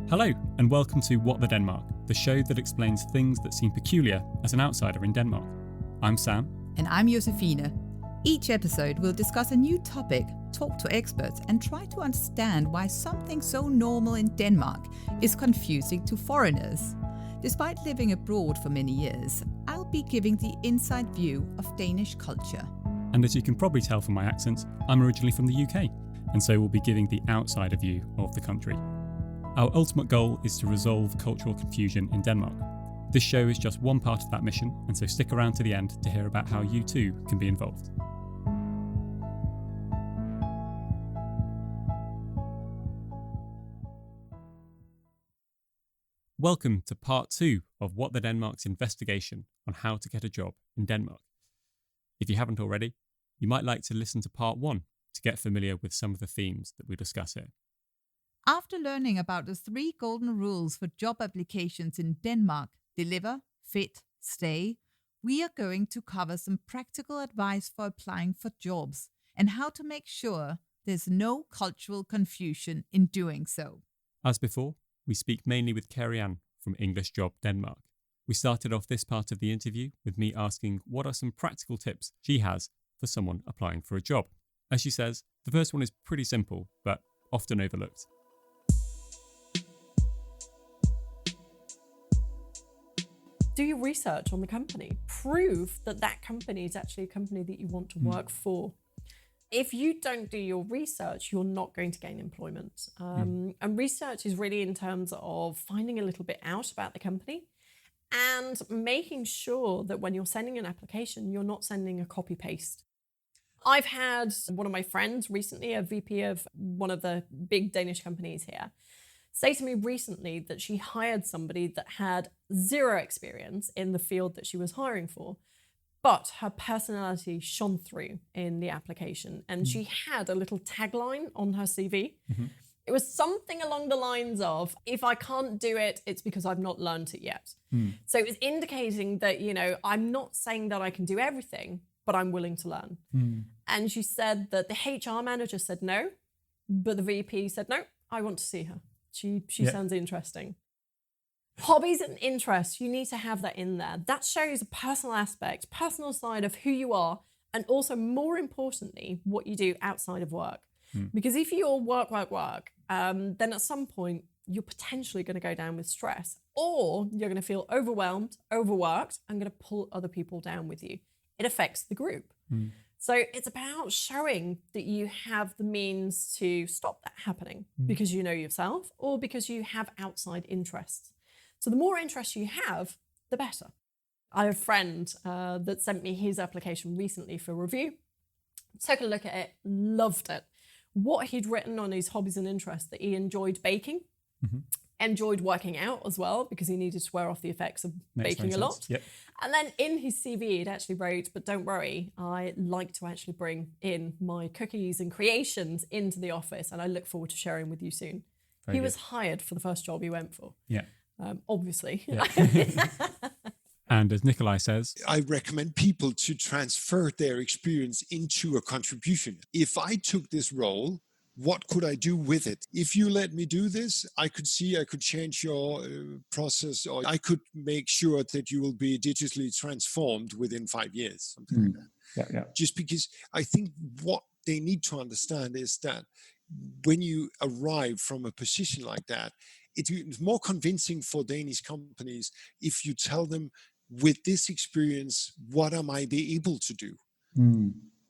Hello, and welcome to What the Denmark, the show that explains things that seem peculiar as an outsider in Denmark. I'm Sam. And I'm Josefine. Each episode will discuss a new topic, talk to experts, and try to understand why something so normal in Denmark is confusing to foreigners. Despite living abroad for many years, I'll be giving the inside view of Danish culture. And as you can probably tell from my accent, I'm originally from the UK, and so we'll be giving the outsider view of the country. Our ultimate goal is to resolve cultural confusion in Denmark. This show is just one part of that mission, and so stick around to the end to hear about how you too can be involved. Welcome to part 2 of What the Denmark's investigation on how to get a job in Denmark. If you haven't already, you might like to listen to part 1 to get familiar with some of the themes that we discuss here. After learning about the 3 golden rules for job applications in Denmark, deliver, fit, stay, we are going to cover some practical advice for applying for jobs and how to make sure there's no cultural confusion in doing so. As before, we speak mainly with Karey-Anne from English Job Denmark. We started off this part of the interview with me asking what are some practical tips she has for someone applying for a job. As she says, the first one is pretty simple, but often overlooked. Do your research on the company. Prove that that company is actually a company that you want to work for. If you don't do your research, you're not going to gain employment. And research is really in terms of finding a little bit out about the company and making sure that when you're sending an application, you're not sending a copy-paste. I've had one of my friends recently, a VP of one of the big Danish companies here, say to me recently that she hired somebody that had 0 experience in the field that she was hiring for, but her personality shone through in the application. And she had a little tagline on her CV. It was something along the lines of, if I can't do it, it's because I've not learned it yet. So it was indicating that, I'm not saying that I can do everything, but I'm willing to learn. And she said that the HR manager said no, but the VP said, no, I want to see her. She sounds interesting. Hobbies and interests, you need to have that in there. That shows a personal aspect, personal side of who you are, and also more importantly, what you do outside of work. Because if you're work, then at some point, you're potentially going to go down with stress, or you're going to feel overwhelmed, overworked, and going to pull other people down with you. It affects the group. So it's about showing that you have the means to stop that happening because you know yourself or because you have outside interests. So the more interests you have, the better. I have a friend that sent me his application recently for review. Took a look at it, loved it. What he'd written on his hobbies and interests, that he enjoyed baking, enjoyed working out as well because he needed to wear off the effects of baking a lot. Yep. And then in his CV, it actually wrote, but don't worry, I like to actually bring in my cookies and creations into the office, and I look forward to sharing with you soon. He was hired for the first job he went for. Yeah. Obviously. Yeah. And as Nikolai says, I recommend people to transfer their experience into a contribution. If I took this role, what could I do with it? If you let me do this, I could change your process, or I could make sure that you will be digitally transformed within 5 years, something like that. Yeah. Just because I think what they need to understand is that when you arrive from a position like that, it's more convincing for Danish companies if you tell them, with this experience, what am I be able to do?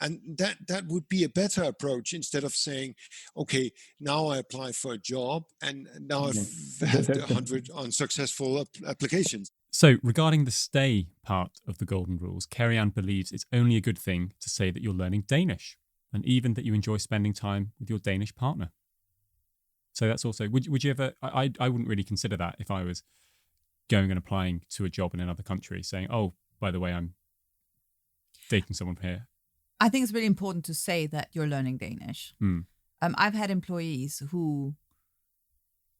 And that would be a better approach instead of saying, okay, now I apply for a job and now I've had 100 unsuccessful applications. So regarding the stay part of the golden rules, Karey-Anne believes it's only a good thing to say that you're learning Danish and even that you enjoy spending time with your Danish partner. So that's also, would you ever, I wouldn't really consider that if I was going and applying to a job in another country saying, oh, by the way, I'm dating someone from here. I think it's really important to say that you're learning Danish. I've had employees who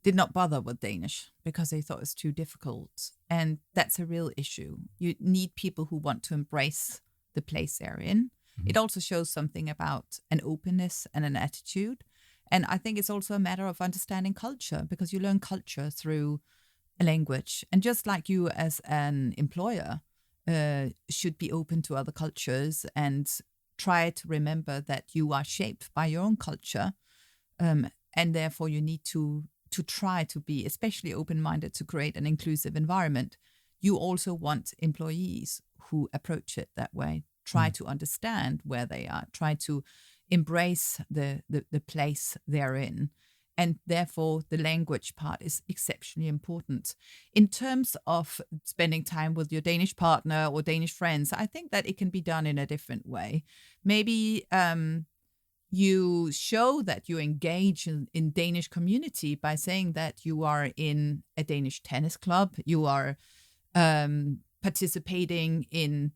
did not bother with Danish because they thought it was too difficult. And that's a real issue. You need people who want to embrace the place they're in. It also shows something about an openness and an attitude. And I think it's also a matter of understanding culture, because you learn culture through a language. And just like you as an employer should be open to other cultures and try to remember that you are shaped by your own culture. And therefore you need to try to be especially open-minded to create an inclusive environment. You also want employees who approach it that way, try to understand where they are, try to embrace the place they're in. And therefore, the language part is exceptionally important. In terms of spending time with your Danish partner or Danish friends, I think that it can be done in a different way. Maybe you show that you engage in Danish community by saying that you are in a Danish tennis club, you are participating in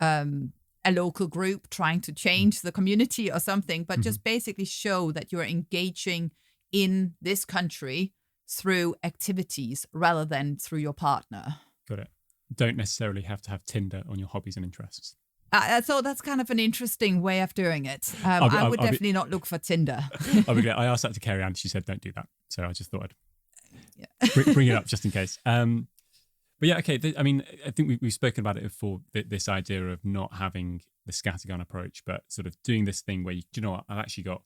a local group trying to change the community or something, but just basically show that you're engaging in this country through activities rather than through your partner. Got it. Don't necessarily have to have Tinder on your hobbies and interests. I thought that's kind of an interesting way of doing it. I would definitely not look for Tinder. I asked that to Karey-Anne. She said, don't do that. So I just thought I'd bring it up just in case. But yeah, okay. I think we've spoken about it before, this idea of not having the scattergun approach, but sort of doing this thing where, do you know what, I've actually got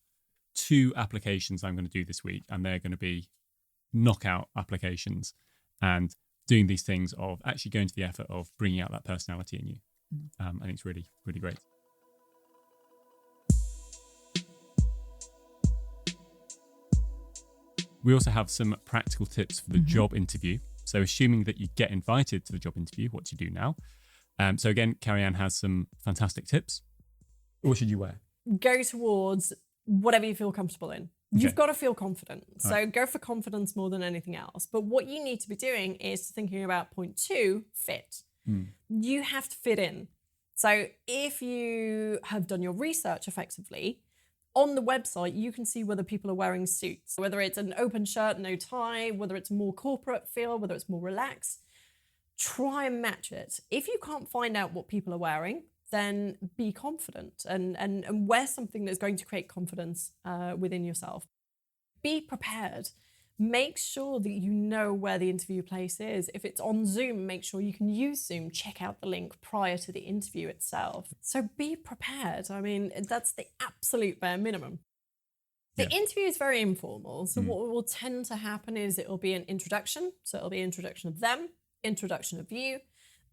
2 applications I'm going to do this week, and they're going to be knockout applications, and doing these things of actually going to the effort of bringing out that personality in you. I think it's really, really great. We also have some practical tips for the job interview. So assuming that you get invited to the job interview, what do you do now? So again, Karey-Anne has some fantastic tips. What should you wear? Go towards whatever you feel comfortable in. You've got to feel confident. So go for confidence more than anything else. But what you need to be doing is thinking about point 2, fit. You have to fit in. So if you have done your research effectively, on the website, you can see whether people are wearing suits, whether it's an open shirt, no tie, whether it's a more corporate feel, whether it's more relaxed. Try and match it. If you can't find out what people are wearing, then be confident and wear something that's going to create confidence within yourself. Be prepared. Make sure that you know where the interview place is. If it's on Zoom, make sure you can use Zoom. Check out the link prior to the interview itself. So be prepared. I mean, that's the absolute bare minimum. The interview is very informal. So what will tend to happen is it will be an introduction. So it'll be introduction of them, introduction of you.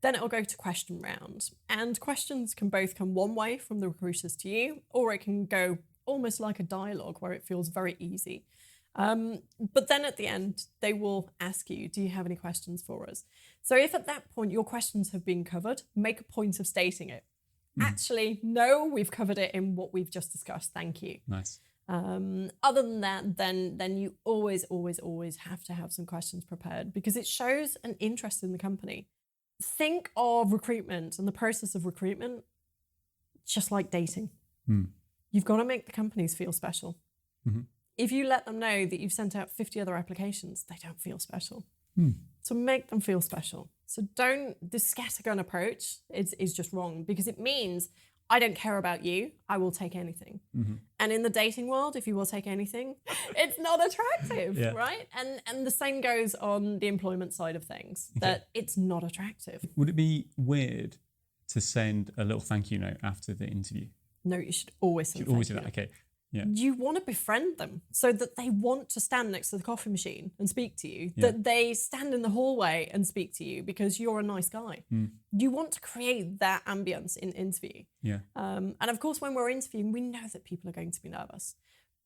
Then it'll go to question round. And questions can both come one way from the recruiters to you, or it can go almost like a dialogue where it feels very easy. But then at the end, they will ask you, do you have any questions for us? So if at that point your questions have been covered, make a point of stating it. Actually, no, we've covered it in what we've just discussed. Thank you. Nice. Other than that, then you always have to have some questions prepared, because it shows an interest in the company. Think of recruitment and the process of recruitment just like dating. You've got to make the companies feel special. If you let them know that you've sent out 50 other applications, they don't feel special. So make them feel special. So the scattergun approach is just wrong, because it means I don't care about you, I will take anything. And in the dating world, if you will take anything, it's not attractive, right? And the same goes on the employment side of things, that it's not attractive. Would it be weird to send a little thank you note after the interview? No, you should always send do that. Okay. Yeah. You want to befriend them so that they want to stand next to the coffee machine and speak to you, that they stand in the hallway and speak to you because you're a nice guy. You want to create that ambience in interview. And of course, when we're interviewing, we know that people are going to be nervous,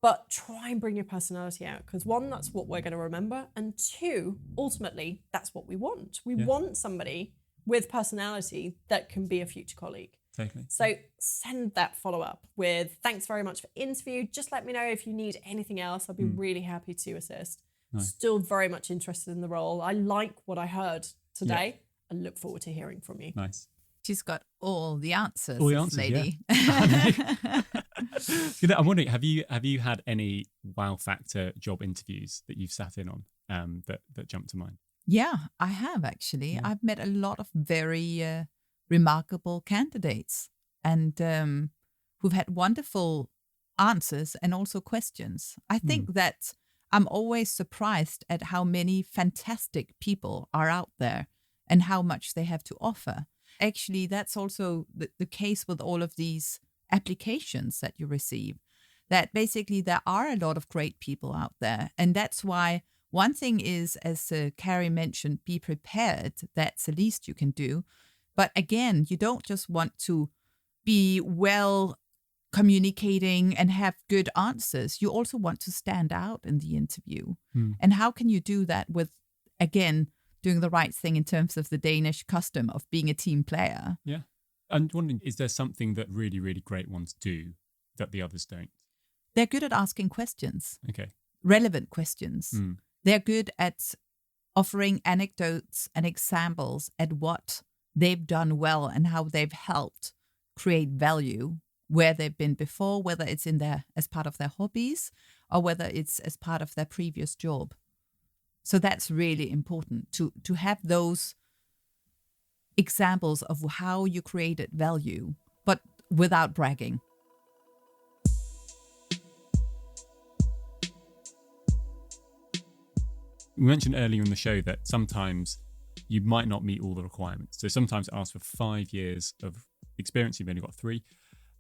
but try and bring your personality out, because 1, that's what we're going to remember. And 2, ultimately, that's what we want. We want somebody with personality that can be a future colleague. Totally. So send that follow-up with, thanks very much for interview. Just let me know if you need anything else. I'll be really happy to assist. Nice. Still very much interested in the role. I like what I heard today. I look forward to hearing from you. Nice. She's got all the answers, lady. I'm wondering, have you had any wow factor job interviews that you've sat in on that jump to mind? Yeah, I have actually. I've met a lot of very remarkable candidates, and who've had wonderful answers and also questions. I think that I'm always surprised at how many fantastic people are out there and how much they have to offer. Actually, that's also the case with all of these applications that you receive, that basically there are a lot of great people out there. And that's why one thing is, as Karey mentioned, be prepared. That's the least you can do. But again, you don't just want to be well communicating and have good answers. You also want to stand out in the interview. And how can you do that with, again, doing the right thing in terms of the Danish custom of being a team player? Yeah. I'm wondering, is there something that really, really great ones do that the others don't? They're good at asking questions. Okay. Relevant questions. They're good at offering anecdotes and examples at what they've done well and how they've helped create value where they've been before, whether it's in their as part of their hobbies or whether it's as part of their previous job. So that's really important to have those examples of how you created value, but without bragging. We mentioned earlier in the show that sometimes you might not meet all the requirements. So sometimes it asks for 5 years of experience. You've only got 3.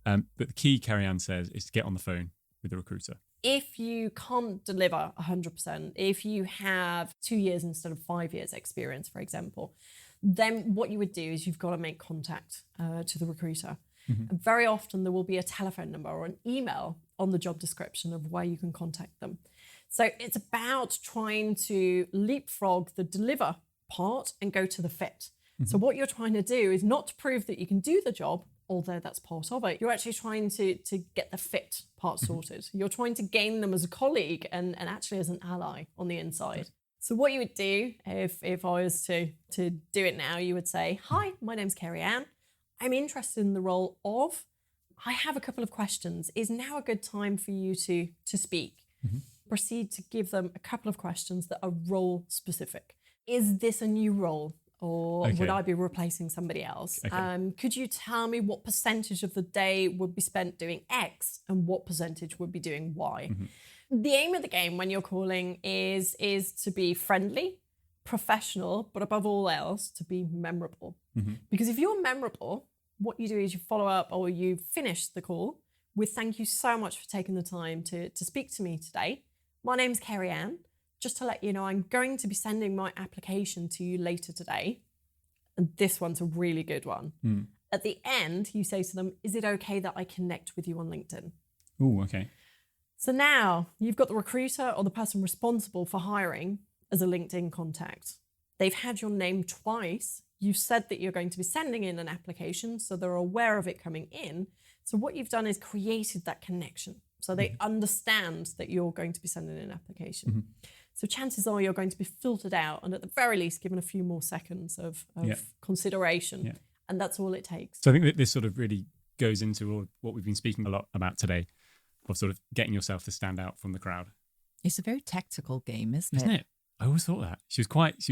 But the key, Karey-Anne says, is to get on the phone with the recruiter. If you can't deliver 100%, if you have 2 years instead of 5 years experience, for example, then what you would do is you've got to make contact to the recruiter. And very often there will be a telephone number or an email on the job description of where you can contact them. So it's about trying to leapfrog the deliver part and go to the fit. So what you're trying to do is not to prove that you can do the job, although that's part of it. You're actually trying to get the fit part sorted. You're trying to gain them as a colleague and actually as an ally on the inside. So what you would do if I was to do it now, you would say, hi, my name's Karey-Anne. I'm interested in the role of, I have a couple of questions. Is now a good time for you to speak? Proceed to give them a couple of questions that are role specific. Is this a new role? Or would I be replacing somebody else? Could you tell me what percentage of the day would be spent doing X and what percentage would be doing Y? The aim of the game when you're calling is to be friendly, professional, but above all else, to be memorable. Because if you're memorable, what you do is you follow up or you finish the call with thank you so much for taking the time to speak to me today. My name's Karey-Anne. Just to let you know, I'm going to be sending my application to you later today. And this one's a really good one. At the end, you say to them, is it okay that I connect with you on LinkedIn? Oh, okay. So now you've got the recruiter or the person responsible for hiring as a LinkedIn contact. They've had your name twice. You've said that you're going to be sending in an application, so they're aware of it coming in. So what you've done is created that connection. So they understand that you're going to be sending in an application. So chances are you're going to be filtered out and at the very least given a few more seconds of consideration. And that's all it takes. So I think that this sort of really goes into all what we've been speaking a lot about today, of sort of getting yourself to stand out from the crowd. It's a very tactical game, isn't it? I always thought that. She's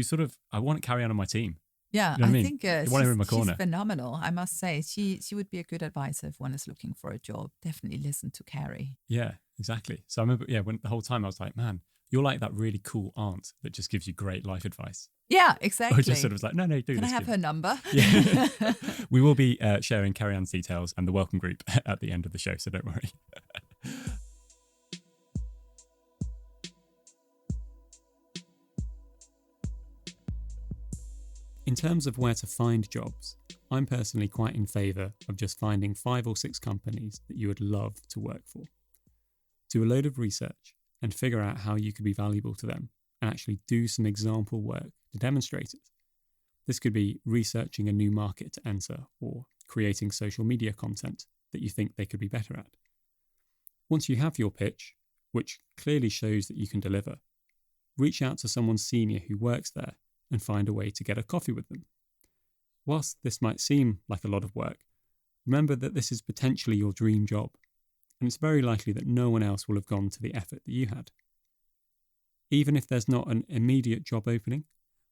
sort of, I want Karey-Anne on my team. Yeah, you know I think she's phenomenal. I must say, she would be a good advisor if one is looking for a job. Definitely listen to Karey. Yeah, exactly. So I remember, when the whole time I was like, man, you're like that really cool aunt that just gives you great life advice. Yeah, exactly. I just sort of was like, no, do this. Can I have her number? Yeah. We will be sharing Karey-Anne's details and the welcome group at the end of the show, so don't worry. In terms of where to find jobs, I'm personally quite in favour of just finding 5 or 6 companies that you would love to work for. Do a load of research and figure out how you could be valuable to them and actually do some example work to demonstrate it. This could be researching a new market to enter or creating social media content that you think they could be better at. Once you have your pitch, which clearly shows that you can deliver, reach out to someone senior who works there and find a way to get a coffee with them. Whilst this might seem like a lot of work, remember that this is potentially your dream job, and it's very likely that no one else will have gone to the effort that you had. Even if there's not an immediate job opening,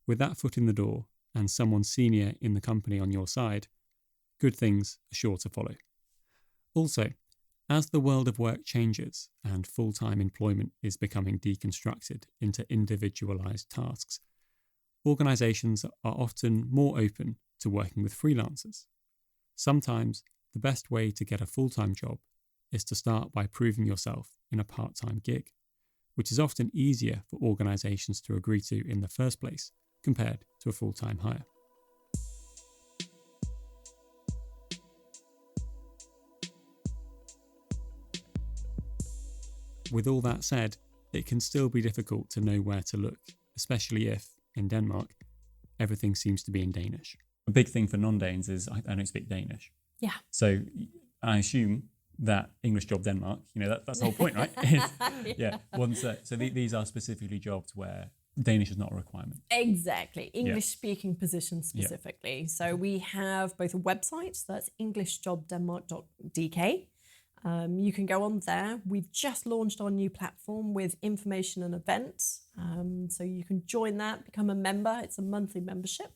with that foot in the door and someone senior in the company on your side, good things are sure to follow. Also, As the world of work changes and full-time employment is becoming deconstructed into individualized tasks, organizations are often more open to working with freelancers. Sometimes the best way to get a full-time job is to start by proving yourself in a part-time gig, which is often easier for organizations to agree to in the first place compared to a full-time hire. With all that said, it can still be difficult to know where to look, especially if, in Denmark, everything seems to be in Danish. A big thing for non-Danes is I don't speak Danish. Yeah. So I assume that English job Denmark, that's the whole point, right? These are specifically jobs where Danish is not a requirement. Exactly. English-speaking positions specifically. Yeah. So we have both a website, that's englishjobdenmark.dk. You can go on there. We've just launched our new platform with information and events. So you can join that, become a member. It's a monthly membership.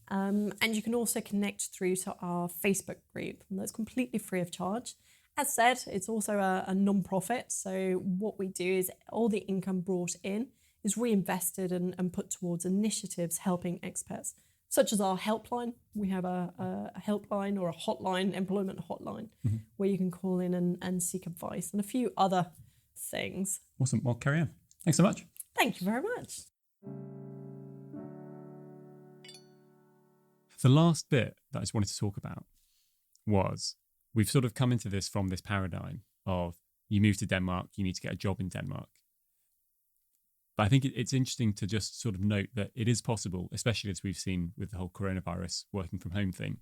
And you can also connect through to our Facebook group. And that's completely free of charge. As said, it's also a non-profit. So what we do is all the income brought in is reinvested and put towards initiatives helping expats, such as our helpline. We have a helpline or a hotline, employment hotline, where you can call in and seek advice and a few other things. Awesome. Well, Karey-Anne, thanks so much. Thank you very much. The last bit that I just wanted to talk about was we've sort of come into this from this paradigm of you move to Denmark, you need to get a job in Denmark. But I think it's interesting to just sort of note that it is possible, especially as we've seen with the whole coronavirus working from home thing,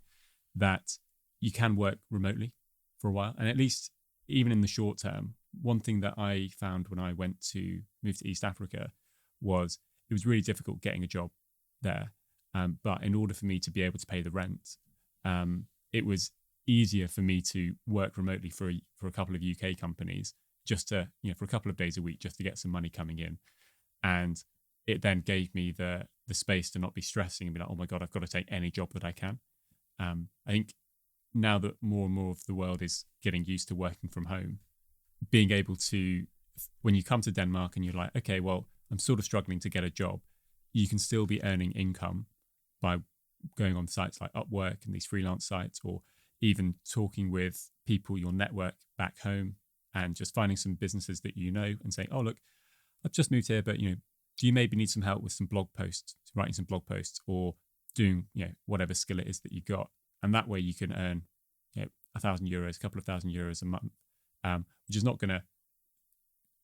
that you can work remotely for a while. And at least even in the short term, one thing that I found when I went to move to East Africa was it was really difficult getting a job there. But in order for me to be able to pay the rent, it was easier for me to work remotely for a couple of UK companies just to, for a couple of days a week, just to get some money coming in. And it then gave me the space to not be stressing and be like, oh my God, I've got to take any job that I can. I think now that more and more of the world is getting used to working from home, being able to, when you come to Denmark and you're like, okay, well, I'm sort of struggling to get a job, you can still be earning income by going on sites like Upwork and these freelance sites, or even talking with people, your network back home, and just finding some businesses that you know and saying, oh, look, I've just moved here, but, do you maybe need some help with some blog posts, writing some blog posts, or doing, whatever skill it is that you got? And that way you can earn, €1,000, a couple of €1,000 a month, which is not going to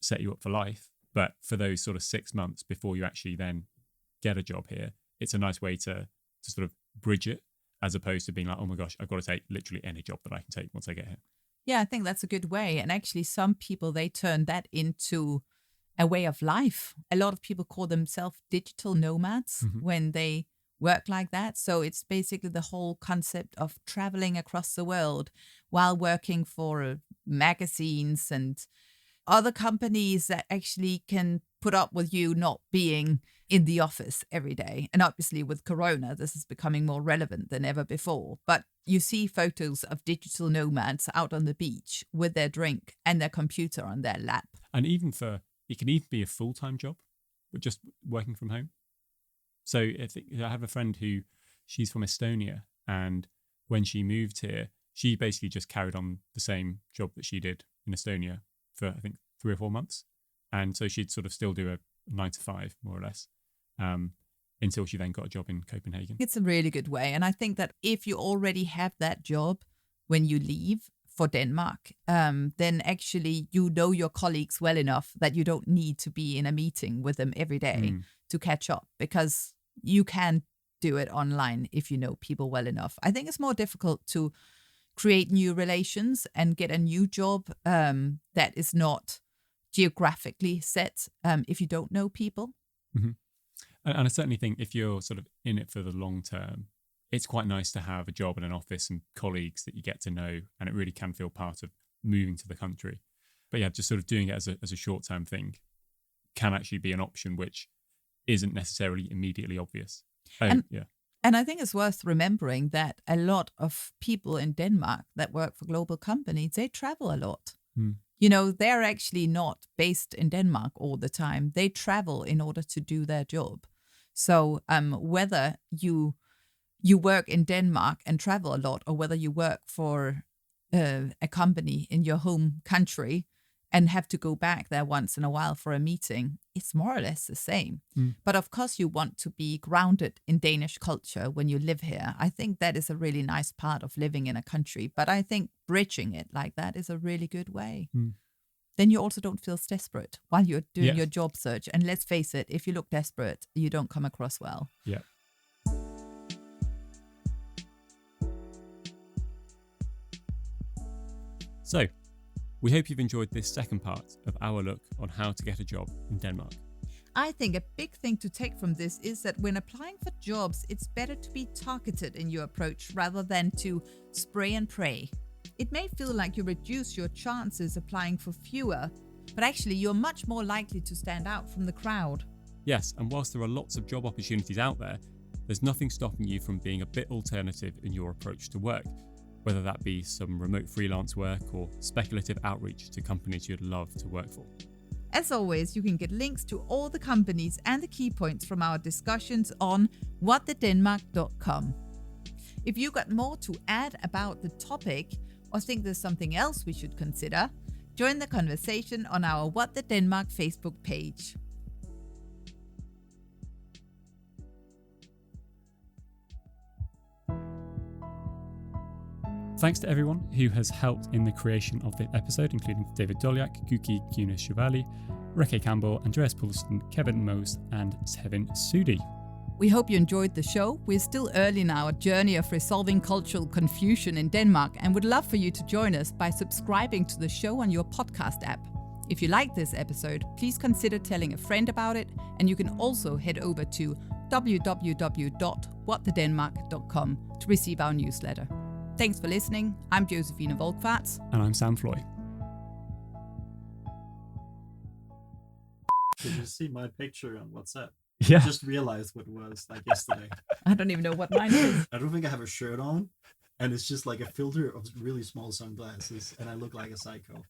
set you up for life. But for those sort of 6 months before you actually then get a job here, it's a nice way to sort of bridge it, as opposed to being like, oh my gosh, I've got to take literally any job that I can take once I get here. Yeah, I think that's a good way. And actually some people, they turn that into a way of life. A lot of people call themselves digital nomads when they work like that. So it's basically the whole concept of traveling across the world while working for magazines and other companies that actually can put up with you not being in the office every day. And obviously with Corona, this is becoming more relevant than ever before. But you see photos of digital nomads out on the beach with their drink and their computer on their lap. And it can even be a full-time job, but just working from home. So I have a friend she's from Estonia, and when she moved here, she basically just carried on the same job that she did in Estonia for, I think, 3 or 4 months. And so she'd sort of still do a 9 to 5, more or less, until she then got a job in Copenhagen. It's a really good way. And I think that if you already have that job when you leave for Denmark, then actually you know your colleagues well enough that you don't need to be in a meeting with them every day to catch up, because you can do it online if you know people well enough. I think it's more difficult to create new relations and get a new job that is not geographically set if you don't know people. Mm-hmm. And I certainly think if you're sort of in it for the long term, it's quite nice to have a job in an office and colleagues that you get to know, and it really can feel part of moving to the country. But yeah, just sort of doing it as a short-term thing can actually be an option which isn't necessarily immediately obvious. And I think it's worth remembering that a lot of people in Denmark that work for global companies, they travel a lot. You know, they're actually not based in Denmark all the time. They travel in order to do their job. So whether you work in Denmark and travel a lot, or whether you work for a company in your home country and have to go back there once in a while for a meeting, it's more or less the same. But of course, you want to be grounded in Danish culture when you live here. I think that is a really nice part of living in a country. But I think bridging it like that is a really good way. Then you also don't feel desperate while you're doing your job search. And let's face it, if you look desperate, you don't come across well. Yeah. So, we hope you've enjoyed this second part of our look on how to get a job in Denmark. I think a big thing to take from this is that when applying for jobs, it's better to be targeted in your approach rather than to spray and pray. It may feel like you reduce your chances applying for fewer, but actually you're much more likely to stand out from the crowd. Yes, and whilst there are lots of job opportunities out there, there's nothing stopping you from being a bit alternative in your approach to work, whether that be some remote freelance work or speculative outreach to companies you'd love to work for. As always, you can get links to all the companies and the key points from our discussions on whatthedenmark.com. If you got more to add about the topic or think there's something else we should consider, join the conversation on our What the Denmark Facebook page. Thanks to everyone who has helped in the creation of this episode, including David Dolyak, Guki Kuna-Shivali, Reke Campbell, Andreas Poulsen, Kevin Mose, and Tevin Sudi. We hope you enjoyed the show. We're still early in our journey of resolving cultural confusion in Denmark and would love for you to join us by subscribing to the show on your podcast app. If you like this episode, please consider telling a friend about it, and you can also head over to www.whatthedenmark.com to receive our newsletter. Thanks for listening. I'm Josefine Volkvarts. And I'm Sam Floy. Did you see my picture on WhatsApp? Yeah. I just realized what it was like yesterday. I don't even know what mine is. I don't think I have a shirt on, and it's just like a filter of really small sunglasses, and I look like a psycho.